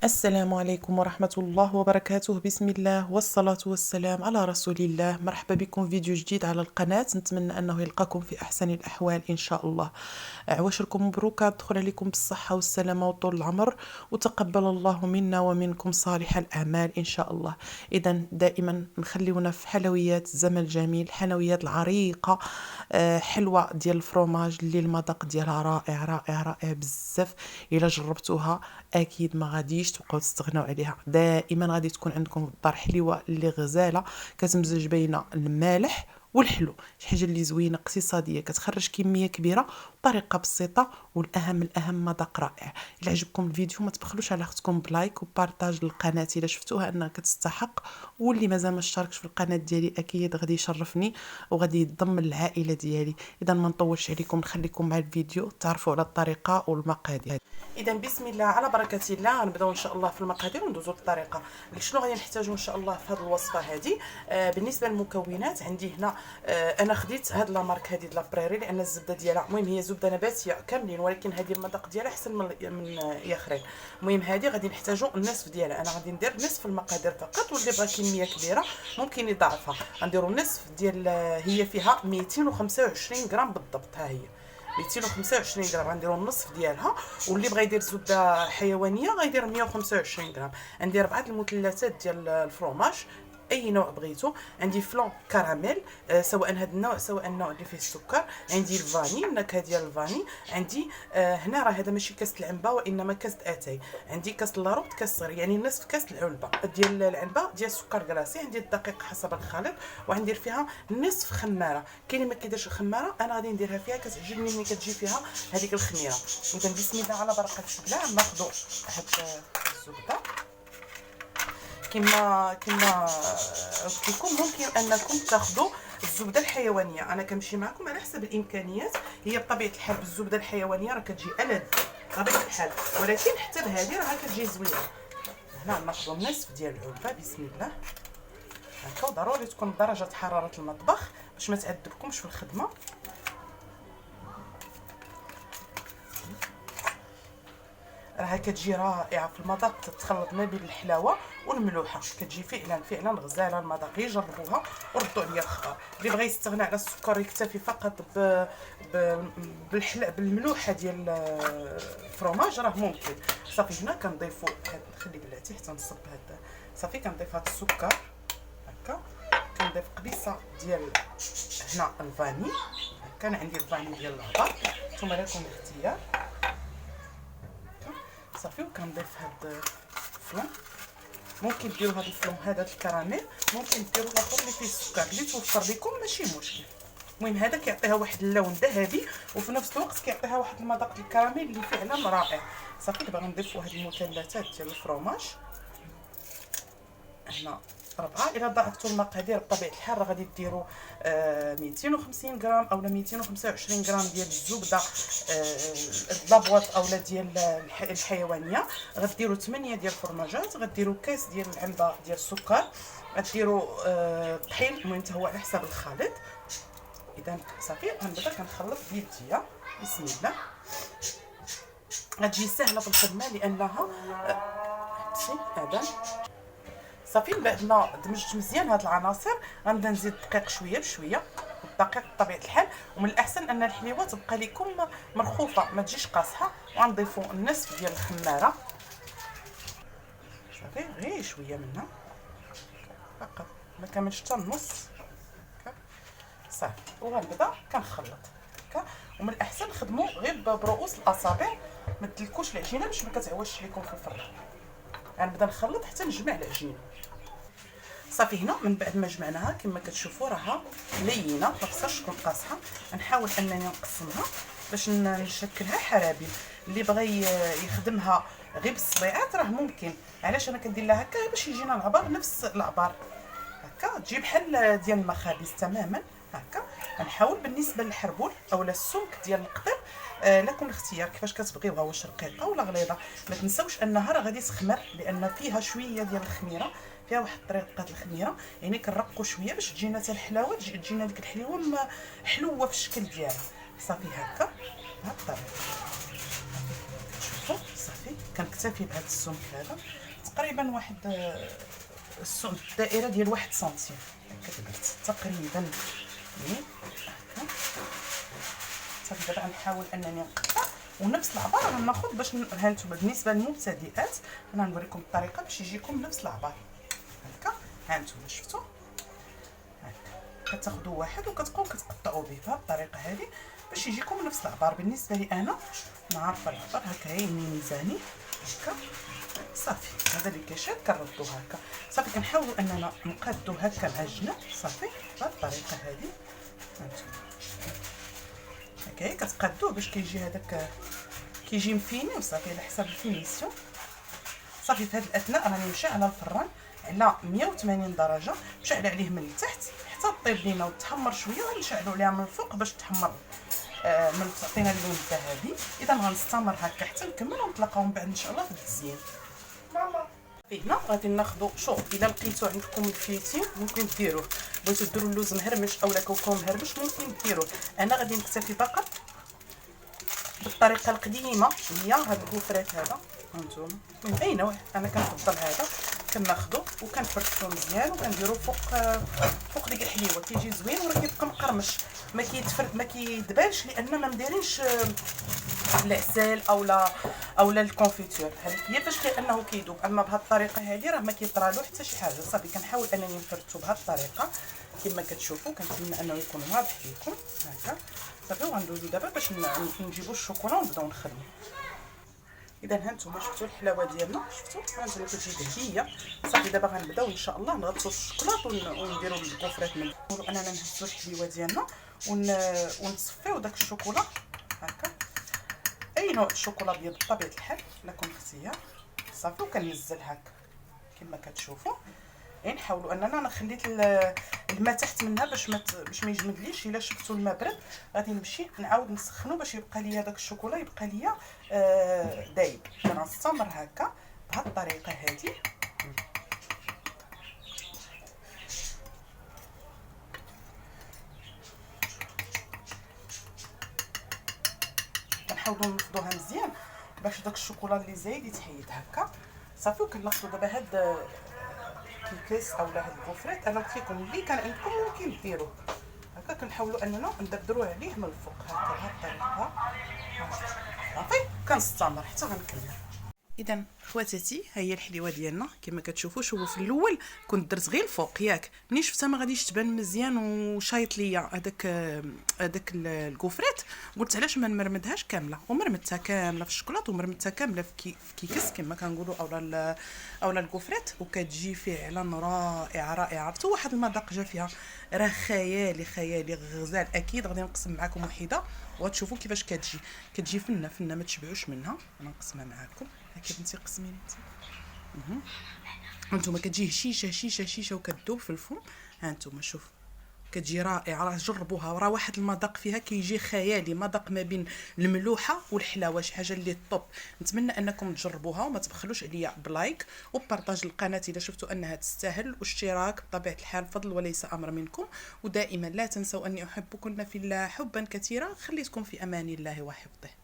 السلام عليكم ورحمة الله وبركاته. بسم الله والصلاة والسلام على رسول الله. مرحبا بكم فيديو جديد على القناة. نتمنى أنه يلقاكم في أحسن الأحوال إن شاء الله. عواشركم مبروكة، تدخل عليكم بالصحة والسلامة وطول العمر، وتقبل الله منا ومنكم صالح الأعمال إن شاء الله. إذا دائما نخليونا في حلويات الزمن الجميل، الحلويات العريقة، حلوة ديال الفرomاج اللي المذاق ديالها رائع رائع رائع بزاف. إلا جربتوها اكيد ما غاديش تبقاو تستغناو عليها. دائما غادي تكون عندكم في الدار حليوه اللي غزاله، كتمزج بين المالح والحلو، شي حاجه اللي زوينه اقتصاديه، كتخرج كميه كبيره بطريقه بسيطه، والاهم الاهم مذاق رائع. الا عجبكم الفيديو ما تبخلوش على اختكم بلايك وبارطاج للقناه الا شفتوها انها كتستحق، واللي مازال ما اشتركش في القناه ديالي اكيد غادي يشرفني وغادي يضم للعائله ديالي. اذا ما نطولش عليكم، نخليكم مع الفيديو تعرفوا على الطريقه والمقادير. اذا بسم الله على بركه الله، غنبداو ان شاء الله في المقادير وندوزو للطريقه. شنو غادي نحتاجو ان شاء الله في هذه الوصفه هذه؟ بالنسبه للمكونات عندي هنا، انا خديت هاد لا مارك هذه لا بريري لان الزبده ديالها، المهم هي زبده نباتيه كاملين، ولكن هذه المذاق ديالها احسن من ياخرين. المهم هذه غادي نحتاجو النصف ديالها، انا غادي ندير نصف المقادير فقط، واللي بغى كميه كبيره ممكن يضاعفها. غنديروا النصف ديال، هي فيها 225 غرام بالضبط، ها هي 225 غرام، غنديروا النصف ديالها. واللي بغى يدير زبده حيوانيه غيدير 125 غرام. عندي 4 المثلثات ديال الفرomاج، اي نوع بغيتو. عندي فلون كراميل، سواء هذا النوع سواء النوع اللي فيه السكر. عندي الفاني، النكهه ديال الفاني. عندي هنا راه هذا ماشي كاس العنبه وانما كاس اتاي. عندي كاس لاروط، كاس صغير، يعني نصف كاس العلبه ديال العنبه ديال السكر كلاصي. عندي الدقيق حسب الخليط، وغندير فيها نصف خماره. كاين اللي ما كيديرش الخماره، انا غادي نديرها فيها، كتعجبني ملي كتجي فيها هذيك الخميره. اذا بسم الله على بركه الله، ناخذ هاد الزبده. كما قلت لكم ممكن انكم تاخذوا الزبده الحيوانيه، انا كنمشي معكم على حسب الامكانيات. هي بطبيعه الحال بالزبده الحيوانيه راه كتجي ألذ بطبيعه الحال، ولكن حتى بهذه راه كتجي زوينه. هنا ناخذوا النصف ديال العلبه بسم الله هكا، وضروري تكون درجه حراره المطبخ باش ما تعذبكمش في الخدمه. راها كتجي رائعه في المذاق، تتخلط ما بين الحلاوه والملوحه، كتجي فعلا فعلا غزاله المذاق. يجربوها وردوا عليا الخبر. اللي بغى يستغنى على السكر يكتفي فقط بالملوحه ديال الفرomاج راه ممكن. صافي هنا كنضيفوا نخلي بلاتي حتى نصب هذا. صافي كنضيف هذا السكر هكا، كنضيف قبيصه ديال هنا الفاني هكا. انا عندي الفاني ديال العطر، نتوما لكم الاختيار. صافي وكنضيف هاد الفلون، ممكن ديروا هاد الفلون هذا الكراميل، ممكن ديروا الاخر اللي فيه السكر اللي توفر لكم ماشي مشكل. المهم هذا كيعطيها واحد اللون ذهبي، وفي نفس الوقت كيعطيها واحد المذاق الكراميل اللي فعلا رائع. صافي دابا غنضيفوا هاد المثلثات ديال الفرomاج هنا 4. الى ضاعفتوا المقادير بطبيعه الحال راه غادي ديروا 250 غرام اولا 225 غرام ديال الزبده لابواط اولا ديال الحيوانيه. غديروا 8 ديال الفرماجات، غديروا كاس ديال العنبه ديال السكر، غديروا طحين، المهم حتى هو على حسب الخليط. اذا صافي غنبدا كنخلط بيديا بسم الله. غتجي سهله في الخدمه لانها هذا صافي. من بعد ما دمجت مزيان هاد العناصر غنبدا نزيد الدقيق شويه بشويه. الدقيق بطبيعه الحال، ومن الاحسن ان الحليوه تبقى لكم مرخوفه ما تجيش قاصحه. وغنضيفوا النصف ديال الخماره صافي، غير شويه منها فقط، ما كاملش حتى النص صافي. وغنبدا كنخلط هكا، ومن الاحسن نخدموا غير برؤوس الاصابع، ما تدلكوش العجينه باش ما كتعوجش لكم في الفرن. غنبدا نخلط حتى نجمع العجينه. صافي هنا من بعد ما جمعناها كما كتشوفوا راها لينه، ما خصهاش تكون قاصحه. نحاول انني نقسمها باش نشكلها حرابي. اللي بغى يخدمها غير بالصبيعات راه ممكن. علاش انا كندير لها هكا؟ باش يجينا العبار نفس العبار هكا، تجي بحال ديال المخابز تماما هكا. غنحاول بالنسبه للحربول اولا السمك ديال القطر لكم الاختيار كيفاش كتبغيوها، واش رقيقه ولا غليظه. ما تنساوش انها راه غادي تخمر لان فيها شويه ديال الخميره، فيها واحد طريقه الخميره، يعني كنرقوا شويه باش تجينا حتى الحلاوه، تجينا ديك الحليوه حلوه في الشكل ديالها. صافي هكا بهاد الطريقه شوفوا صافي كنكتفي بهذا السمك هذا تقريبا واحد الدائره ديال 1 سنتيم هكا درت تقريبا. هكا صافي. دابا غنحاول انني نقطع ونفس العبار غناخذ باش هانتوما بالنسبه للمبتدئات انا غنوريكم الطريقه باش يجيكم نفس العبار. هكا هانتوما شفتوا هكا كتاخذوا واحد وكتبقاو كتقطعوا به بهذه الطريقه هذه باش يجيكم نفس العبار. بالنسبه لي انا عارفه العبار هكا هي ميزاني هكا صافي. هذا اللي كيشاد كنردوه هكا صافي. كنحاولوا اننا نقادو هكا مع الجناب صافي بهذه الطريقه هذه. هانتوما هكا هي كتقادوه باش كيجي هذاك كيجي مفيني وصافي على حساب الفينيسيون صافي. في هذه الاثناء راني نمشي على الفران على 180 درجه نشعل عليه من التحت حتى طيب لينا وتحمر شويه ونشعلوا عليها من الفوق باش تحمر من تعطينا اللون الذهبي. اذا غنستمر هكا حتى نكمل ونتلاقاو من بعد ان شاء الله في التزيين. ماما هنا غادي ناخذوا شوف الا لقيتو عندكم الفيتين ممكن ديروه، بغيتو ديروا اللوز مهرمش اولا كوكو مهرمش ممكن ديروه. انا غادي نكتفي فقط بالطريقه القديمه هي هذا الكوفريت هذا. هانتوما من اي نوع انا كنفضل هذا كناخذو وكنفرشو مزيان وكنديرو فوق ديك الحليوه كيجي زوين وراه كيبقى مقرمش ما كيدبالش لان ما مديرينش العسل اولا الكونفيتور. هذيك هي فاش لانه كيذوب. اما بهذه الطريقه هذه راه ما كيطرالو حتى شي حاجه صافي. كنحاول انني نفرتو بهذه الطريقه كما كتشوفوا. كنتمنى انه يكون واضح لكم هكا صافي. وغندوزو دابا باش نجيبو الشوكولا ونبداو نخدمو. اذا هانتوما شفتوا الحلاوه ديالنا شفتوا هانتوما كتجي دهبيه صافي. دابا غنبداو ان شاء الله نغطسوا الشوكولاط ونديروا الكوفرات من نقولوا اننا نهزوا الحليوه ديالنا ونصفيو داك الشوكولا هكا. اي نوع الشوكولا ابيض بطبيعه الحال لكم اختيار صافي. وكننزل هكا كما كتشوفوا. نحاولوا اننا انا خليت الماء تحت منها باش ما يجمدليش. الا شفتوا الماء برد غادي نمشي نعاود نسخنو باش يبقى ليا داك الشوكولا يبقى ليا دايب. غنستمر هكا بهذه الطريقه هذه. كنحاولوا نفضوها مزيان باش داك الشوكولا اللي زايد يتحيد هكا صافي. وكناخذوا دابا هاد الكيس اولا هاد الكوفريت انا قلت لكم اللي كان عندكم ممكن ديروه هكا. كنحاولوا اننا ندردروا عليه من الفوق هكا بهذه الطريقه صافي. كنستمر حتى غنكمل. اذا خواتاتي ها هي الحليوه ديالنا كما كتشوفوا. شوفوا في الاول كنت درت غير الفوق ياك ملي شفتها ما غاديش تبان مزيان وشايط ليا هذاك الكوفريت قلت علاش ما نمرمدهاش كامله. ومرمدتها كامله في الشوكولاط ومرمدتها كامله في كيكس كما كنقولوا اولا الكوفريت. وكتجي فعلا رائعه. عرفتوا واحد المذاق جا فيها راه خيالي غزال. اكيد غادي نقسم معكم وحده وغتشوفوا كيفاش كتجي فنه ما تشبعوش منها. انا نقسمها معكم هكا بنتي قسميني انت. هانتوما كتجي هشيشه وكتذوب في الفم. هانتوما شوف كتجي رائعه. راه جربوها وراه واحد المذاق فيها كيجي خيالي. مذاق ما بين الملوحه والحلاوه شي حاجه اللي طوب. نتمنى انكم تجربوها وما تبخلوش عليا بلايك وبارطاج القناه اذا شفتوا انها تستاهل واشتراك بطبيعه الحال فضل وليس امر منكم. ودائما لا تنسوا اني احبكن في الله حبا كثيرا. خليتكم في امان الله وحفظه.